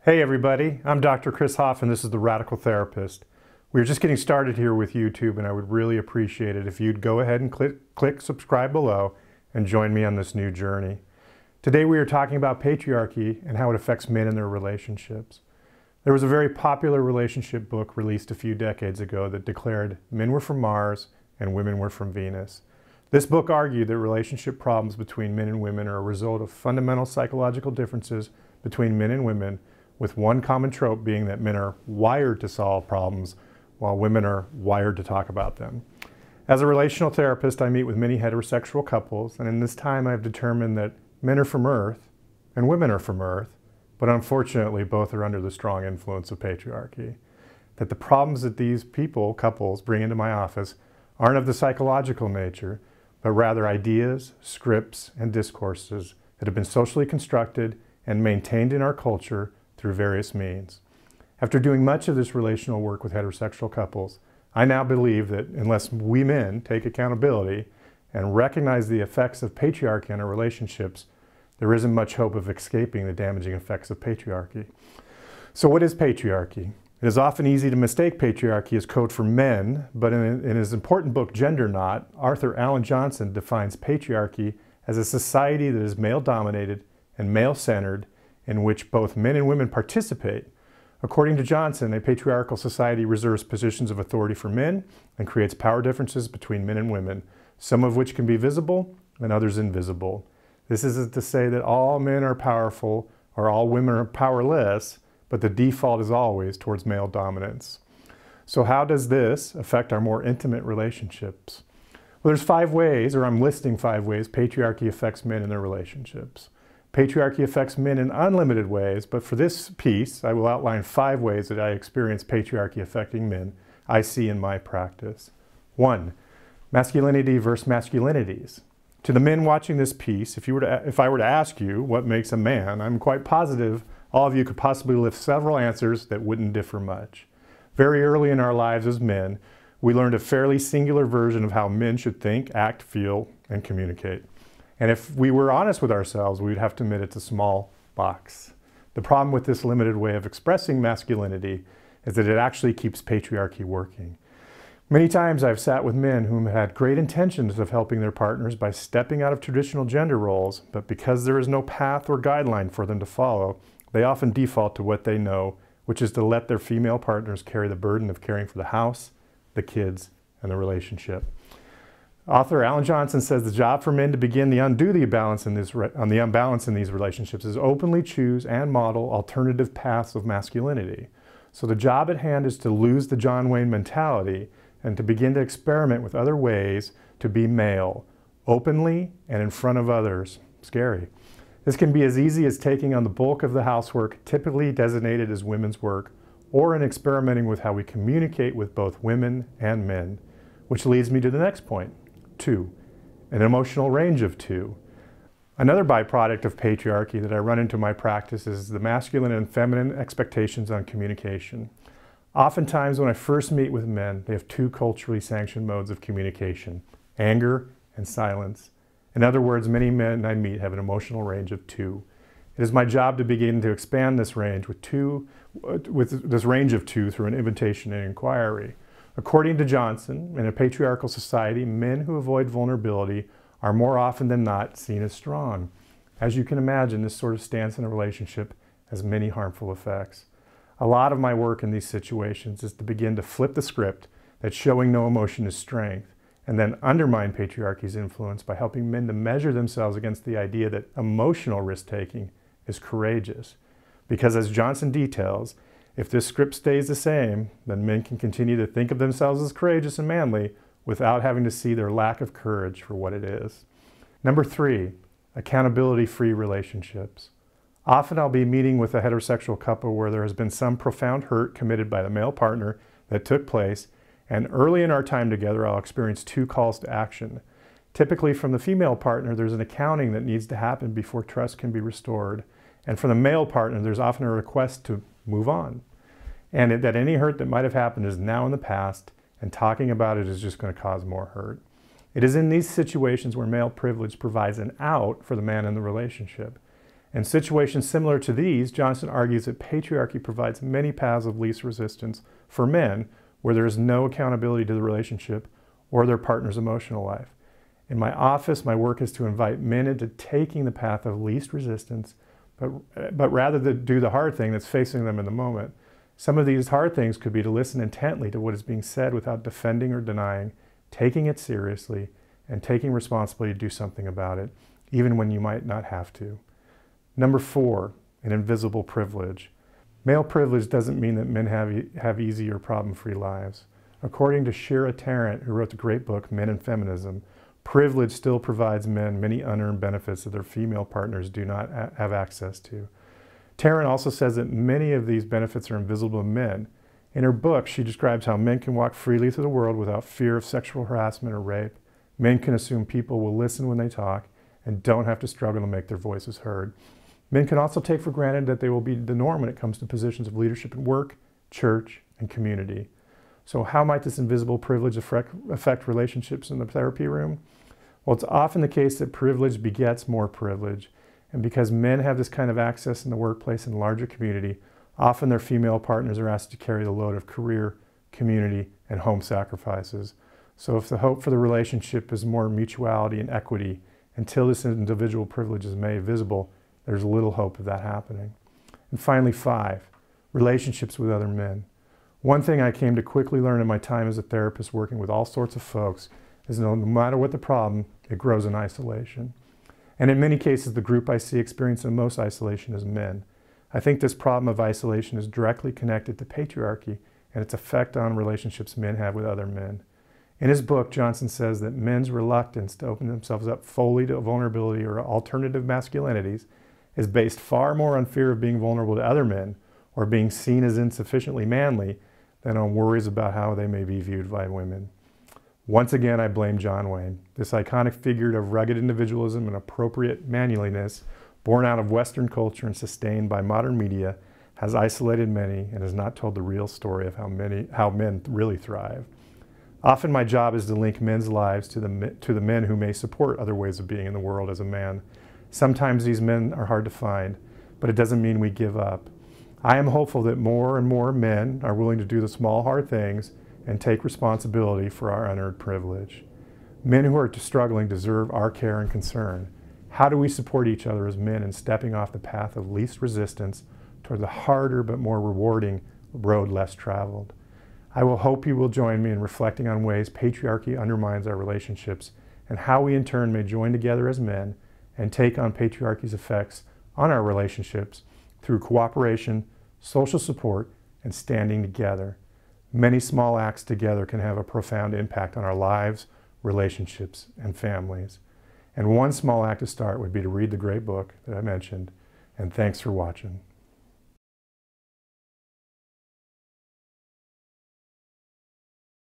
Hey everybody, I'm Dr. Chris Hoff and this is The Radical Therapist. We're just getting started here with YouTube and I would really appreciate it if you'd go ahead and click subscribe below and join me on this new journey. Today we are talking about patriarchy and how it affects men in their relationships. There was a very popular relationship book released a few decades ago that declared men were from Mars and women were from Venus. This book argued that relationship problems between men and women are a result of fundamental psychological differences between men and women, with one common trope being that men are wired to solve problems while women are wired to talk about them. As a relational therapist, I meet with many heterosexual couples, and in this time I've determined that men are from Earth and women are from Earth, but unfortunately both are under the strong influence of patriarchy. That the problems that these couples, bring into my office aren't of the psychological nature, but rather ideas, scripts, and discourses that have been socially constructed and maintained in our culture through various means. After doing much of this relational work with heterosexual couples, I now believe that unless we men take accountability and recognize the effects of patriarchy on our relationships, there isn't much hope of escaping the damaging effects of patriarchy. So what is patriarchy? It is often easy to mistake patriarchy as code for men, but in his important book, Gender Not, Arthur Alan Johnson defines patriarchy as a society that is male-dominated and male-centered, in which both men and women participate. According to Johnson, a patriarchal society reserves positions of authority for men and creates power differences between men and women, some of which can be visible and others invisible. This isn't to say that all men are powerful or all women are powerless, but the default is always towards male dominance. So how does this affect our more intimate relationships? Well, there's 5 ways, or I'm listing 5 ways, patriarchy affects men in their relationships. Patriarchy affects men in unlimited ways, but for this piece, I will outline 5 ways that I experience patriarchy affecting men I see in my practice. 1. Masculinity versus masculinities. To the men watching this piece, if I were to ask you what makes a man, I'm quite positive all of you could possibly list several answers that wouldn't differ much. Very early in our lives as men, we learned a fairly singular version of how men should think, act, feel, and communicate. And if we were honest with ourselves, we'd have to admit it's a small box. The problem with this limited way of expressing masculinity is that it actually keeps patriarchy working. Many times I've sat with men whom had great intentions of helping their partners by stepping out of traditional gender roles, but because there is no path or guideline for them to follow, they often default to what they know, which is to let their female partners carry the burden of caring for the house, the kids, and the relationship. Author Alan Johnson says the job for men to begin to undo the imbalance in these relationships is openly choose and model alternative paths of masculinity. So the job at hand is to lose the John Wayne mentality and to begin to experiment with other ways to be male, openly and in front of others. Scary. This can be as easy as taking on the bulk of the housework typically designated as women's work, or in experimenting with how we communicate with both women and men. Which leads me to the next point. 2. An emotional range of 2. Another byproduct of patriarchy that I run into in my practice is the masculine and feminine expectations on communication. Oftentimes when I first meet with men, they have 2 culturally sanctioned modes of communication, anger and silence. In other words, many men I meet have an emotional range of 2. It is my job to begin to expand this range with this range of 2 through an invitation and inquiry. According to Johnson, in a patriarchal society, men who avoid vulnerability are more often than not seen as strong. As you can imagine, this sort of stance in a relationship has many harmful effects. A lot of my work in these situations is to begin to flip the script that showing no emotion is strength, and then undermine patriarchy's influence by helping men to measure themselves against the idea that emotional risk-taking is courageous. Because as Johnson details, if this script stays the same, then men can continue to think of themselves as courageous and manly without having to see their lack of courage for what it is. Number 3, accountability-free relationships. Often I'll be meeting with a heterosexual couple where there has been some profound hurt committed by the male partner that took place, and early in our time together I'll experience 2 calls to action. Typically from the female partner, there's an accounting that needs to happen before trust can be restored. And from the male partner, there's often a request to move on. And that any hurt that might have happened is now in the past, and talking about it is just going to cause more hurt. It is in these situations where male privilege provides an out for the man in the relationship. In situations similar to these, Johnson argues that patriarchy provides many paths of least resistance for men where there is no accountability to the relationship or their partner's emotional life. In my office, my work is to invite men into taking the path of least resistance, but rather than do the hard thing that's facing them in the moment. Some of these hard things could be to listen intently to what is being said without defending or denying, taking it seriously, and taking responsibility to do something about it, even when you might not have to. Number 4, an invisible privilege. Male privilege doesn't mean that men have easy or problem-free lives. According to Shira Tarrant, who wrote the great book Men and Feminism, privilege still provides men many unearned benefits that their female partners do not have access to. Tarrant also says that many of these benefits are invisible to men. In her book, she describes how men can walk freely through the world without fear of sexual harassment or rape. Men can assume people will listen when they talk and don't have to struggle to make their voices heard. Men can also take for granted that they will be the norm when it comes to positions of leadership in work, church, and community. So how might this invisible privilege affect relationships in the therapy room? Well, it's often the case that privilege begets more privilege. And because men have this kind of access in the workplace and larger community, often their female partners are asked to carry the load of career, community, and home sacrifices. So if the hope for the relationship is more mutuality and equity, until this individual privilege is made visible, there's little hope of that happening. And finally, 5, relationships with other men. One thing I came to quickly learn in my time as a therapist working with all sorts of folks is no matter what the problem, it grows in isolation. And in many cases, the group I see experiencing the most isolation is men. I think this problem of isolation is directly connected to patriarchy and its effect on relationships men have with other men. In his book, Johnson says that men's reluctance to open themselves up fully to vulnerability or alternative masculinities is based far more on fear of being vulnerable to other men or being seen as insufficiently manly than on worries about how they may be viewed by women. Once again, I blame John Wayne. This iconic figure of rugged individualism and appropriate manliness, born out of Western culture and sustained by modern media, has isolated many and has not told the real story of how men really thrive. Often my job is to link men's lives to the men who may support other ways of being in the world as a man. Sometimes these men are hard to find, but it doesn't mean we give up. I am hopeful that more and more men are willing to do the small, hard things and take responsibility for our unearned privilege. Men who are struggling deserve our care and concern. How do we support each other as men in stepping off the path of least resistance toward the harder but more rewarding road less traveled? I will hope you will join me in reflecting on ways patriarchy undermines our relationships and how we in turn may join together as men and take on patriarchy's effects on our relationships through cooperation, social support, and standing together. Many small acts together can have a profound impact on our lives, relationships, and families. And one small act to start would be to read the great book that I mentioned. And thanks for watching.